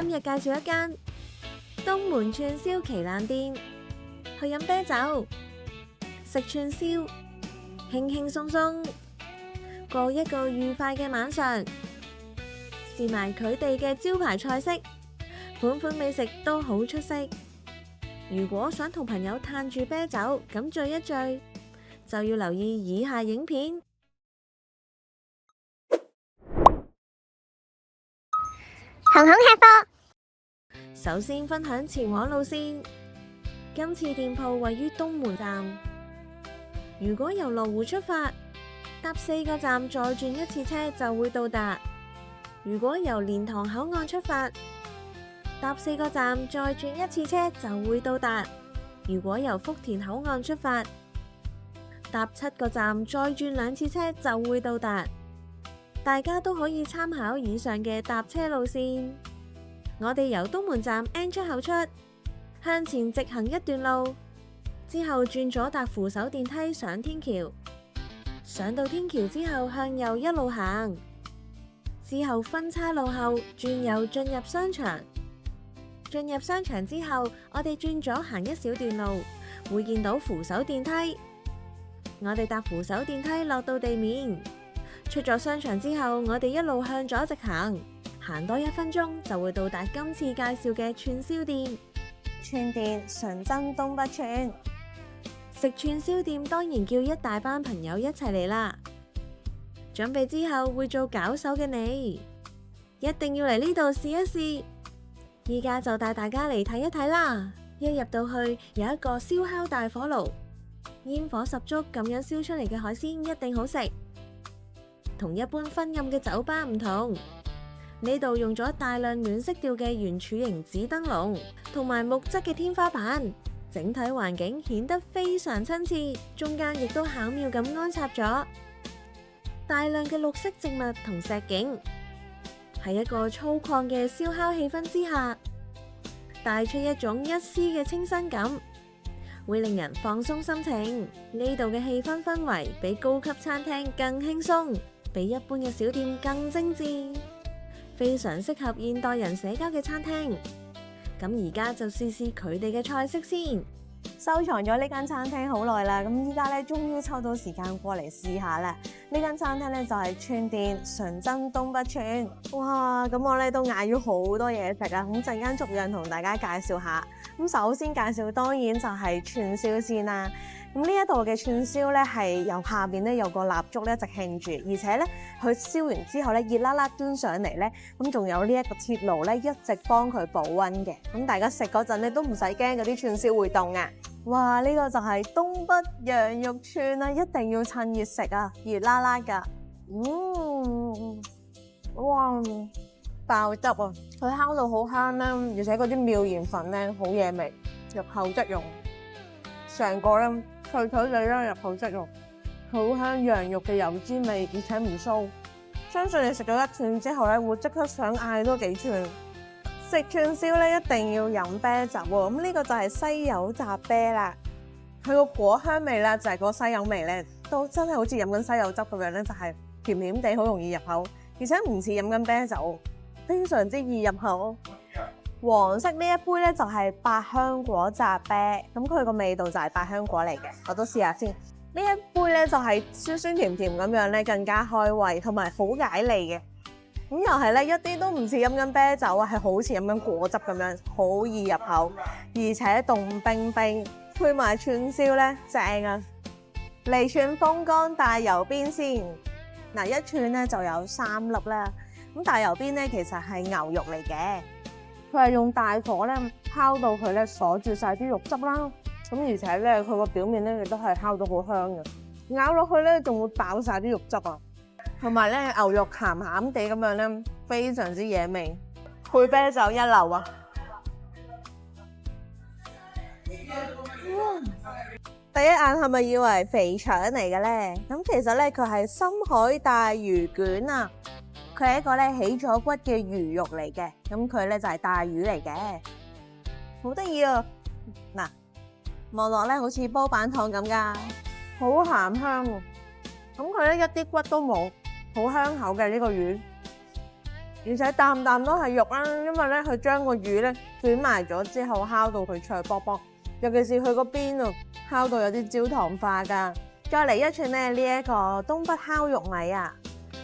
今日介紹一間東門串燒旗艦店，去飲啤酒、食串燒，輕輕鬆鬆過一個愉快嘅晚上。試埋佢哋嘅招牌菜式，款款美食都好出色。如果想同朋友嘆住啤酒咁聚一聚，就要留意以下影片。行行吃貨。首先分享前往路線，今次店鋪位於東門站。如果由羅湖出發，搭4個站再轉一次車就會到達。如果由蓮塘口岸出發，搭4個站再轉一次車就會到達。如果由福田口岸出發，搭7個站再轉2次車就會到達。大家都可以參考以上嘅搭車路線。我哋由東門站 N 出口出，向前直行一段路，之後轉左搭扶手電梯上天橋。上到天橋之後向右一路行，之後分岔路後轉右進入商場。進入商場之後，我哋轉左行一小段路，會見到扶手電梯。我哋搭扶手電梯落到地面。出咗商場之後，我哋一路向左直行，行多1分鐘就會到達今次介紹嘅串燒店。串店純真東北串。食串燒店當然叫一大班朋友一齊嚟啦。準備之後會做攪手嘅你，一定要嚟呢度試一試。依家就帶大家嚟睇一睇啦。一入到去有一個燒烤大火爐，煙火十足咁樣燒出嚟嘅海鮮一定好食。同一般婚宴嘅酒吧唔同，呢度用咗大量暖色調嘅圓柱形紙燈籠，同埋木質嘅天花板，整體環境顯得非常親切。中間亦都巧妙咁安插咗大量嘅綠色植物同石景，喺一個粗獷嘅燒烤氣氛之下，帶出一種一絲嘅清新感，會令人放鬆心情。呢度嘅氣氛氛圍比高級餐廳更輕鬆，比一般嘅小店更精緻，非常適合現代人社交嘅餐廳。咁而家就試試佢哋嘅菜式先。收藏咗呢間餐廳好耐啦，咁依家咧終於抽到時間過嚟試下啦。呢間餐廳咧就係串店純真東北串。哇，咁我咧都嗌咗好多嘢食啊，咁陣間逐樣同大家介紹下。咁首先介紹當然就係串燒先啦。咁呢一度嘅串燒咧係由下邊咧有個蠟燭咧一直興住，而且咧佢燒完之後咧熱辣辣端上嚟咧，咁仲有呢一個鐵爐咧一直幫佢保溫嘅。咁大家食嗰陣咧都唔使驚嗰啲串燒會凍啊！哇！呢個就係東北羊肉串啊，一定要趁熱食啊，熱辣辣㗎。哇！爆汁啊！佢烤到好香啦，而且嗰啲妙鹽粉咧好惹味，入口即溶，成個咧脆脆地啦，入口即溶，好香羊肉嘅油脂味，而且唔酥。相信你食咗1串之後咧，會即刻想嗌多幾串。食串燒咧一定要飲啤酒喎，咁呢個就係西柚雜啤啦。佢個果香味咧就係個西柚味咧，都真係好似飲緊西柚汁咁樣咧，就係甜甜地，好容易入口，而且唔似飲緊啤酒，非常之易入口。黃色呢一杯咧就係百香果雜啤，咁佢個味道就係百香果嚟嘅，我都試下先。呢一杯咧就係酸酸甜甜咁樣咧，更加開胃，同埋好解膩嘅。咁又係咧，一啲都唔似飲緊啤酒啊，係好似飲緊果汁咁樣，好易入口，而且凍冰冰，配埋串燒咧正啊！嚟串風乾大油邊先，嗱一串咧就有3粒啦。咁大油邊咧其實係牛肉嚟嘅，佢係用大火咧烤到佢咧鎖住晒啲肉汁啦。咁而且咧佢個表面咧亦都係烤到好香嘅，咬落去咧仲會爆晒啲肉汁啊！同埋咧牛肉鹹鹹地咁樣咧，非常之惹味，配啤酒一流啊！第一眼係咪以為肥腸嚟嘅咧？咁其實咧佢係深海大魚卷啊！佢係一個咧起咗骨嘅魚肉嚟嘅，咁佢咧就係大魚嚟嘅，好得意啊！嗱，望落咧好似煲板糖咁噶，好鹹香喎。咁佢咧一啲骨都冇。好香口嘅呢個魚，而且啖啖都係肉啦，因為咧佢將個魚咧捲埋咗之後烤到佢脆卜卜，尤其是佢個邊啊烤到有啲焦糖化㗎。再嚟一串咧呢一個東北烤肉米啊，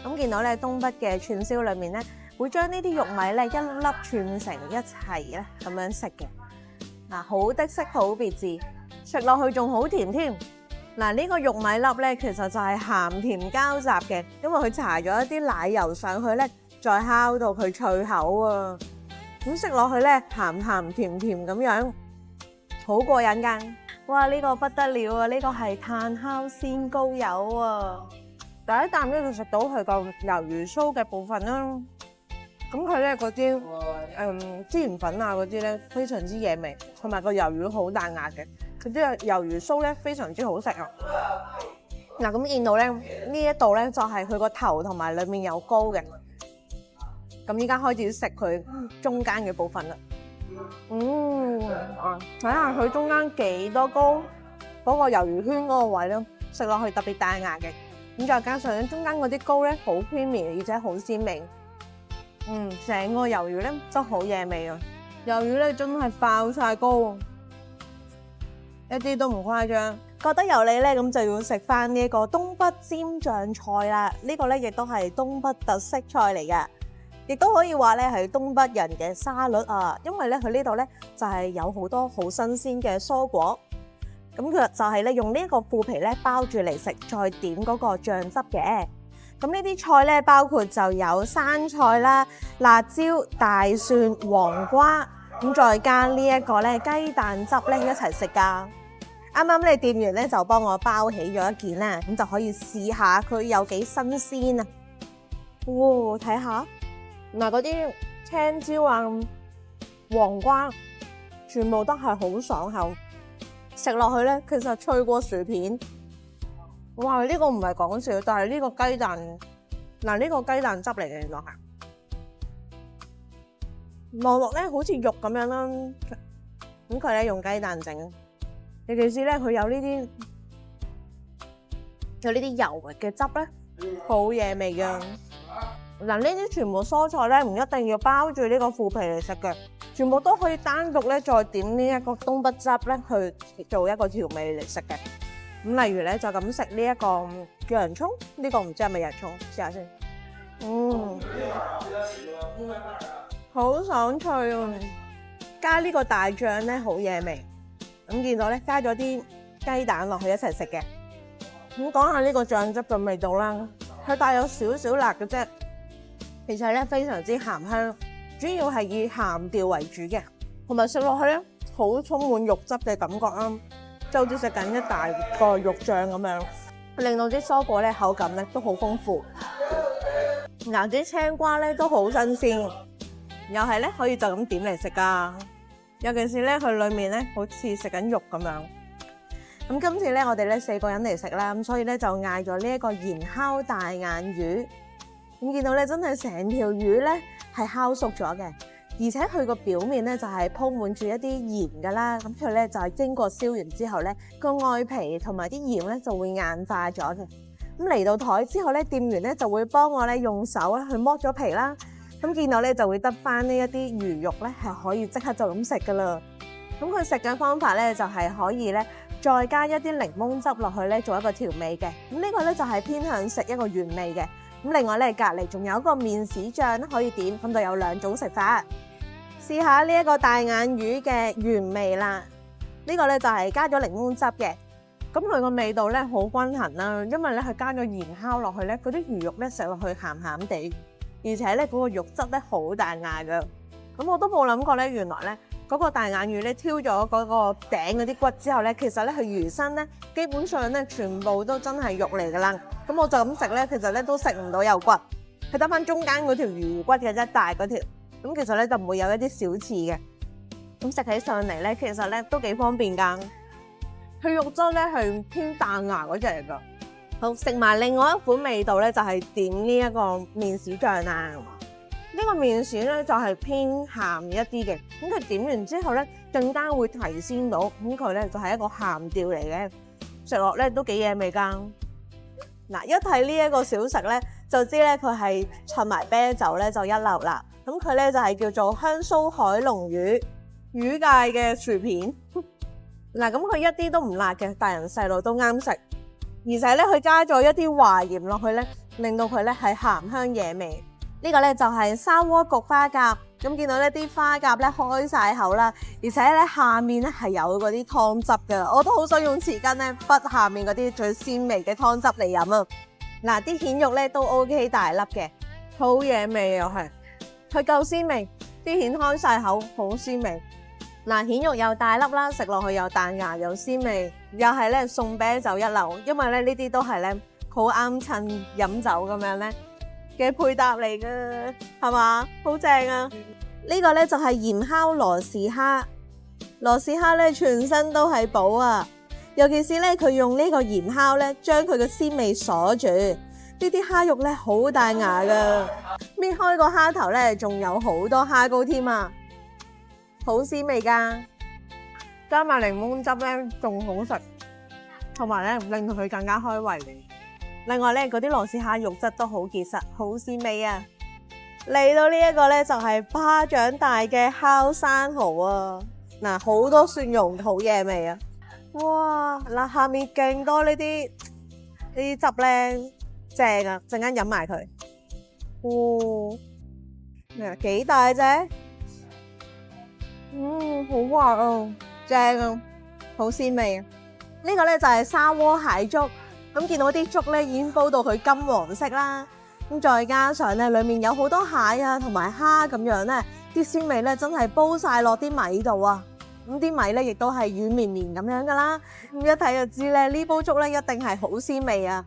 咁見到咧東北嘅串燒裏面咧會將呢啲肉米咧一粒串成一齊咧咁樣食嘅。嗱，好的色好別致，食落去仲好甜添。嗱，呢個玉米粒咧，其實就係鹹甜交雜嘅，因為佢搽咗一啲奶油上去咧，再烤到佢脆口啊。咁食落去咧，鹹鹹甜甜咁樣，好過癮㗎！哇，呢個不得了啊！呢個係炭烤鮮膏油啊！第一啖咧就食到佢個魷魚鬚嘅部分啦。咁佢咧嗰啲孜然粉啊嗰啲咧非常之惹味，同埋個魷魚好彈牙嘅。佢啲魷魚鬚咧非常之好食啊！嗱，咁見到咧呢一度咧就係佢個頭同埋裡面有膏嘅。咁依家開始食佢中間嘅部分啦。睇下佢中間幾多膏，嗰個魷魚圈嗰個位咧，食落去特別彈牙嘅。咁再加上中間嗰啲膏咧好 creamy，而且好鮮味。成個魷魚咧都好惹味啊！魷魚咧真係爆晒膏，一啲都唔誇張。覺得油膩咧，咁就要食翻呢一個東北尖醬菜啦。呢個咧亦都係東北特色菜嚟嘅，亦都可以話咧係東北人嘅沙律啊。因為咧佢呢度咧就係有好多好新鮮嘅蔬果，咁佢就係咧用呢一個腐皮咧包住嚟食，再點嗰個醬汁嘅。咁呢啲菜咧包括就有生菜啦、辣椒、大蒜、黃瓜，咁再加呢一個咧雞蛋汁咧一齊食噶。啱啱咧店員咧就幫我包起咗一件啦，咁就可以試下佢有幾新鮮啊！哇，睇下嗱，嗰啲青椒啊、黃瓜，全部都係好爽口，食落去咧其實脆過薯片。哇！呢個唔係講笑，但係呢個雞蛋嗱，呢個雞蛋汁嚟嘅，原來係望落咧好似肉咁樣啦。咁佢咧用雞蛋整，尤其是咧佢有呢啲油嘅汁咧，好惹味㗎。嗱，呢啲全部蔬菜咧唔一定要包住呢個腐皮嚟食嘅，全部都可以單獨咧再點呢一個東北汁咧去做一個調味嚟食嘅。咁例如咧就咁食呢一個洋葱，呢個唔知係咪洋葱，試下先。好爽脆啊！加呢個大醬咧好惹味。咁見到咧加咗啲雞蛋落去一齊食嘅。咁講下呢個醬汁嘅味道啦，佢帶有少少辣嘅啫，其實咧非常之鹹香，主要係以鹹調為主嘅，同埋食落去咧好充滿肉汁嘅感覺啦。就好似食緊一大個肉醬咁樣，令到啲蔬果咧口感咧都好豐富。嗱，啲青瓜咧都好新鮮，又係咧可以就咁點嚟食噶。尤其是咧佢裏面咧好似食緊肉咁樣。咁今次咧我哋咧4個人嚟食啦，咁所以咧就嗌咗呢一個鹽烤大眼魚。咁見到咧真係成條魚咧係烤熟咗嘅。而且佢個表面咧就係鋪滿住一啲鹽噶啦，咁佢咧就係經過燒完之後咧，個外皮同埋啲鹽咧就會硬化咗嘅。咁嚟到台之後咧，店員咧就會幫我咧用手咧去剝咗皮啦。咁見到咧就會得翻呢一啲魚肉咧係可以即刻就咁食噶啦。咁佢食嘅方法咧就係可以咧再加一啲檸檬汁落去咧做一個調味嘅。咁呢個咧就係偏向食一個原味嘅。咁另外咧隔離仲有一個麵豉醬可以點，咁就有2種食法。試下呢一個大眼魚嘅原味啦，呢個咧就係加咗檸檬汁嘅，咁佢個味道咧好均衡啦，因為咧佢加咗鹽烤落去咧，嗰啲魚肉咧食落去鹹鹹地，而且咧嗰個肉質咧好彈牙噶，咁我都冇諗過咧，原來咧嗰個大眼魚咧挑咗嗰個頂嗰啲骨之後咧，其實咧佢魚身咧基本上咧全部都真係肉嚟噶啦，咁我就咁食咧，其實咧都食唔到有骨，佢得翻中間嗰條魚骨嘅啫，大嗰條。咁其實咧就唔會有一啲小刺嘅，咁食起上嚟咧，其實咧都幾方便㗎。佢肉質咧係偏彈牙嗰隻嚟㗎。好，食埋另外一款味道咧，就係點呢一個麵豉醬啦。呢個麵豉咧就係偏鹹一啲嘅，咁佢點完之後咧更加會提鮮到，咁佢咧就係一個鹹調嚟嘅，食落咧都幾惹味㗎。嗱，一睇呢一個小食咧，就知咧佢係襯埋啤酒咧就一流啦。咁佢咧就係叫做香酥海龍魚魚介嘅薯片。嗱，咁佢一啲都唔辣嘅，大人細路都啱食。而且咧佢加咗一啲華鹽落去咧，令到佢咧係鹹香惹味。呢個咧就係砂鍋焗花甲。咁見到呢啲花甲咧開晒口啦，而且咧下面咧係有嗰啲湯汁㗎，我都好想用匙羹咧滗下面嗰啲最鮮味嘅湯汁嚟飲啊！嗱，啲蜆肉咧都 OK 大粒嘅，好惹味又係，佢夠鮮味，啲蜆開晒口，好鮮味。嗱，蜆肉又大粒啦，食落去又彈牙又鮮味，又係咧送啤酒一流，因為咧呢啲都係咧好啱襯飲酒咁樣咧嘅配搭嚟㗎，係嘛？好正啊！呢個咧就係鹽烤羅氏蝦，羅氏蝦咧全身都係寶啊！尤其是咧佢用呢個鹽烤咧，將佢嘅鮮味鎖住。呢啲蝦肉咧好彈牙㗎，搣開個蝦頭咧，仲有好多蝦膏添啊，好鮮味㗎！加埋檸檬汁咧，仲好食，同埋咧令到佢更加開胃。另外咧，嗰啲羅氏蝦肉質都好結實，好鮮味啊！嚟到呢一個咧就係巴掌大嘅烤生蠔啊！嗱，好多蒜蓉，好惹味啊！哇！嗱，下面勁多呢啲汁咧，正啊！陣間飲埋佢。哦，幾大啫？好滑啊，正啊，好鮮味啊！呢個咧就係砂鍋蟹粥。咁見到啲粥咧已經煲到佢金黃色啦，咁再加上咧裡面有好多蟹啊同埋蝦咁樣咧，啲鮮味咧真係煲晒落啲米度啊！咁啲米咧亦都係軟綿綿咁樣噶啦，咁一睇就知咧呢煲粥咧一定係好鮮味啊！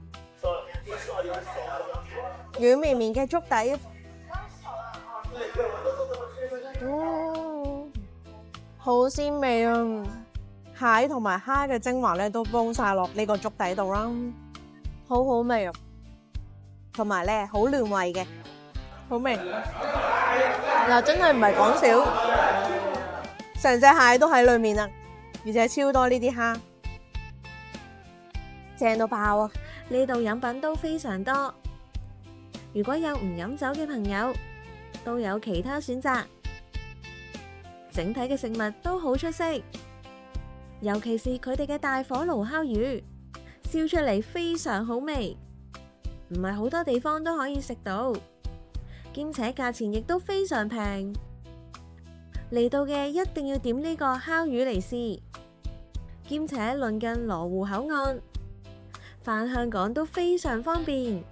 軟綿綿嘅粥底，好鮮味啊！蟹同埋蝦嘅精華咧都煲晒落呢個粥底度啦，好好味啊！同埋咧好暖胃嘅，好味嗱，真係唔係講笑，成隻蟹都喺裏面啊，而且超多呢啲蝦，正到爆啊！呢度飲品都非常多，如果有唔飲酒嘅朋友，都有其他選擇。整體嘅食物都好出色。尤其是佢哋嘅大火爐烤魚，燒出嚟非常好味，唔係好多地方都可以食到，兼且價錢亦都非常平。嚟到嘅一定要點呢個烤魚嚟試，兼且鄰近羅湖口岸，返香港都非常方便，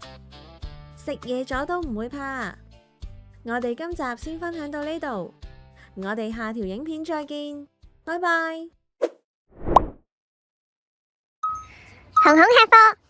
食嘢咗都唔會怕。我哋今集先分享到呢度，我哋下條影片再見，拜拜。行行吃貨。